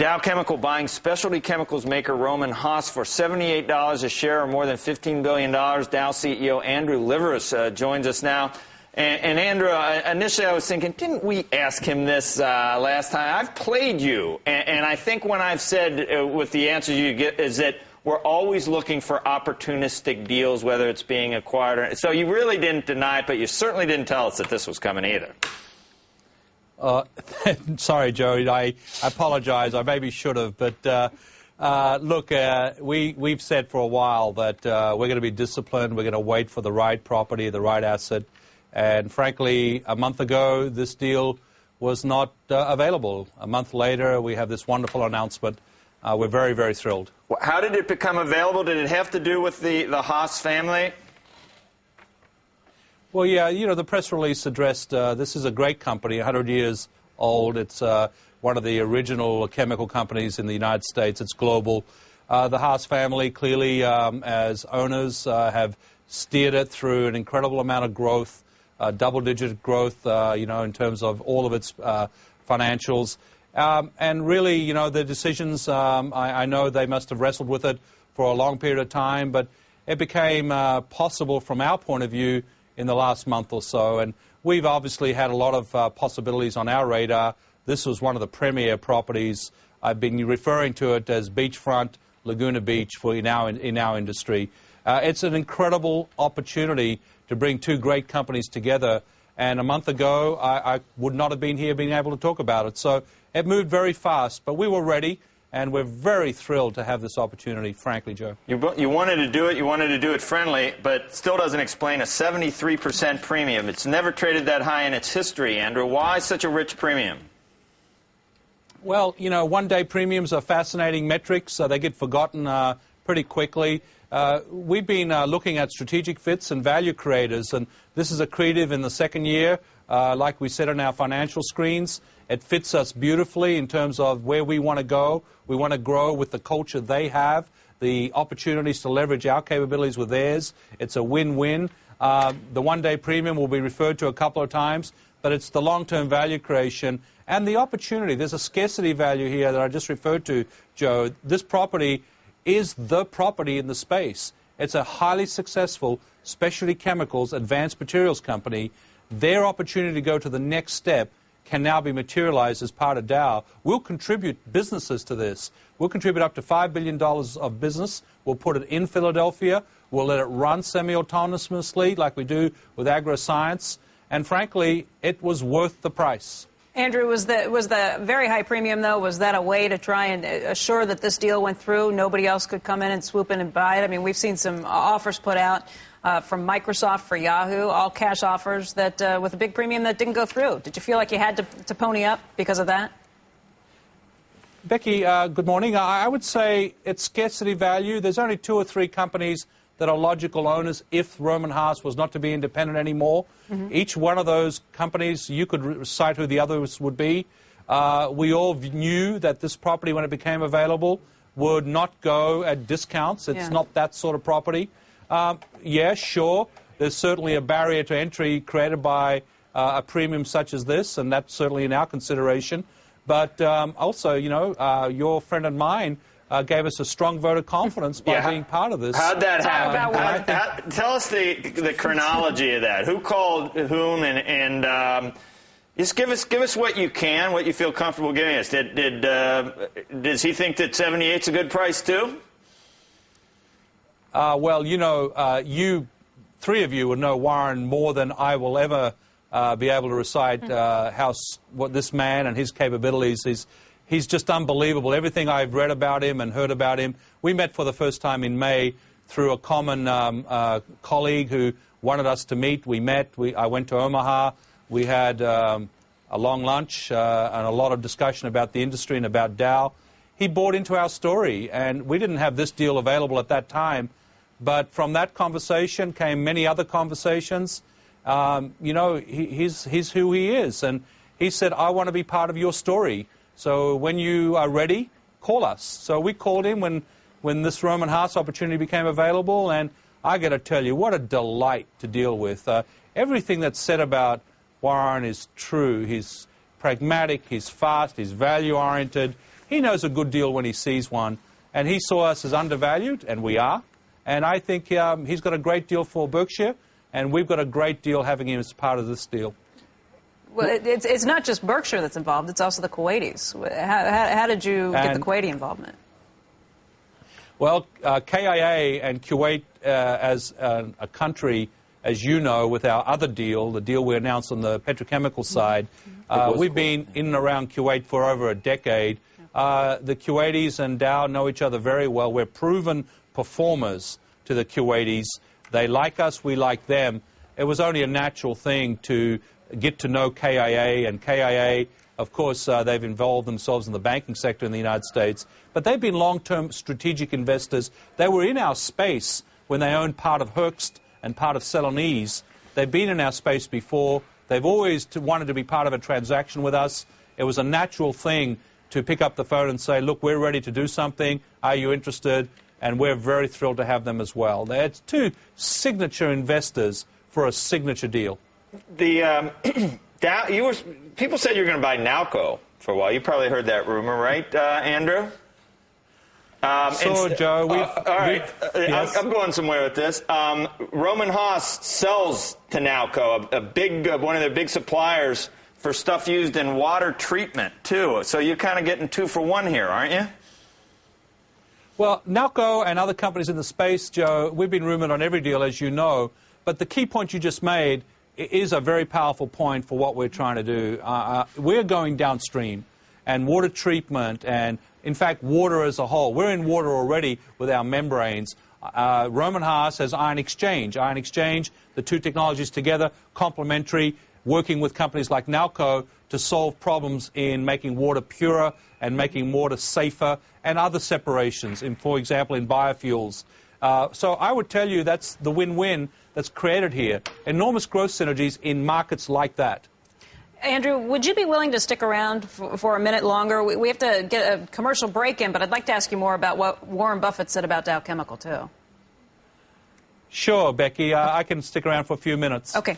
Dow Chemical buying specialty chemicals maker Rohm and Haas for $78 a share, or more than $15 billion. Dow CEO Andrew Liveris joins us now. And Andrew, initially I was thinking, didn't we ask him this last time? I've played you, and I think when I've said with the answers you get is that we're always looking for opportunistic deals, whether it's being acquired or... So you really didn't deny it, but you certainly didn't tell us that this was coming either. Sorry, Joe. I apologize. I maybe should have. But look, we've said for a while that we're going to be disciplined. We're going to wait for the right property, the right asset. And frankly, a month ago, this deal was not available. A month later, we have this wonderful announcement. We're very, very thrilled. How did it become available? Did it have to do with the Haas family? Well, yeah, you know, the press release addressed this is a great company, 100 years old. It's one of the original chemical companies in the United States. It's global. The Haas family, clearly, as owners, have steered it through an incredible amount of growth, double-digit growth, you know, in terms of all of its financials. And really, you know, the decisions, I know they must have wrestled with it for a long period of time, but it became possible from our point of view in the last month or so. And we've obviously had a lot of possibilities on our radar. This was one of the premier properties. I've been referring to it as beachfront Laguna Beach for in our industry. It's an incredible opportunity to bring two great companies together. And a month ago, I would not have been here being able to talk about it. So it moved very fast, but we were ready, and we're very thrilled to have this opportunity, frankly, Joe. You wanted to do it. You wanted to do it friendly, but still doesn't explain a 73% premium. It's never traded that high in its history, Andrew. Why such a rich premium? Well, you know, one-day premiums are fascinating metrics. They get forgotten pretty quickly. We've been looking at strategic fits and value creators, and this is accretive in the second year. Like we said on our financial screens, it fits us beautifully in terms of where we want to go. We want to grow with the culture they have, the opportunities to leverage our capabilities with theirs. It's a win-win. The one-day premium will be referred to a couple of times, but it's the long-term value creation and the opportunity. There's a scarcity value here that I just referred to, Joe. This property is the property in the space. It's a highly successful specialty chemicals advanced materials company. Their opportunity to go to the next step can now be materialized as part of Dow. We'll contribute businesses to this. We'll contribute up to $5 billion of business. We'll put it in Philadelphia. We'll let it run semi-autonomously like we do with agroscience. And frankly, it was worth the price. Andrew, was the very high premium, though, was that a way to try and assure that this deal went through? Nobody else could come in and swoop in and buy it? I mean, we've seen some offers put out from Microsoft for Yahoo, all cash offers that with a big premium that didn't go through. Did you feel like you had to pony up because of that? Becky, good morning. I would say it's scarcity value. There's only 2 or 3 companies that are logical owners if Rohm and Haas was not to be independent anymore. Each one of those companies, you could cite who the others would be. We all knew that this property, when it became available, would not go at discounts. It's not that sort of property. Yeah, sure, there's certainly a barrier to entry created by a premium such as this, and that's certainly in our consideration. But also, you know, your friend and mine gave us a strong vote of confidence by being part of this. How'd that happen? Tell us the chronology of that. Who called whom, and just give us what you can, what you feel comfortable giving us. Does he think that 78's a good price too? Well, you know, you 3 of you would know Warren more than I will ever be able to recite what this man and his capabilities is. He's just unbelievable. Everything I've read about him and heard about him. We met for the first time in May through a common colleague who wanted us to meet. We met. I went to Omaha. We had a long lunch and a lot of discussion about the industry and about Dow. He bought into our story, and we didn't have this deal available at that time. But from that conversation came many other conversations. You know, he's who he is. And he said, I want to be part of your story. So when you are ready, call us. So we called him when this Rohm and Haas opportunity became available, and I got to tell you, what a delight to deal with. Everything that's said about Warren is true. He's pragmatic, he's fast, he's value-oriented. he knows a good deal when he sees one. And he saw us as undervalued, and we are. And I think he's got a great deal for Berkshire, and we've got a great deal having him as part of this deal. Well, it's not just Berkshire that's involved, it's also the Kuwaitis. How did you get the Kuwaiti involvement? Well, KIA and Kuwait as a country, as you know, with our other deal, the deal we announced on the petrochemical side, we've been in and around Kuwait for over a decade. The Kuwaitis and Dow know each other very well. We're proven performers to the Kuwaitis. They like us, we like them. It was only a natural thing to get to know KIA, and KIA, of course, they've involved themselves in the banking sector in the United States, but they've been long-term strategic investors. They were in our space when they owned part of Hoechst and part of Celanese. They've been in our space before. They've always wanted to be part of a transaction with us. It was a natural thing to pick up the phone and say, look, we're ready to do something. Are you interested? And we're very thrilled to have them as well. They're two signature investors for a signature deal. People said you were going to buy Nalco for a while. You probably heard that rumor, right, Andrew? Joe. All right. Yes. I'm going somewhere with this. Rohm and Haas sells to Nalco, one of their big suppliers for stuff used in water treatment, too. So you're kind of getting 2 for 1 here, aren't you? Well, Nalco and other companies in the space, Joe, we've been rumored on every deal, as you know. But the key point you just made is a very powerful point for what we're trying to do. We're going downstream, and water treatment and, in fact, water as a whole. We're in water already with our membranes. Rohm and Haas has ion exchange. Ion exchange, the two technologies together, complementary, working with companies like Nalco to solve problems in making water purer and making water safer and other separations, for example, in biofuels. So I would tell you that's the win-win that's created here. Enormous growth synergies in markets like that. Andrew, would you be willing to stick around for a minute longer? We have to get a commercial break in, but I'd like to ask you more about what Warren Buffett said about Dow Chemical, too. Sure, Becky. I can stick around for a few minutes. Okay.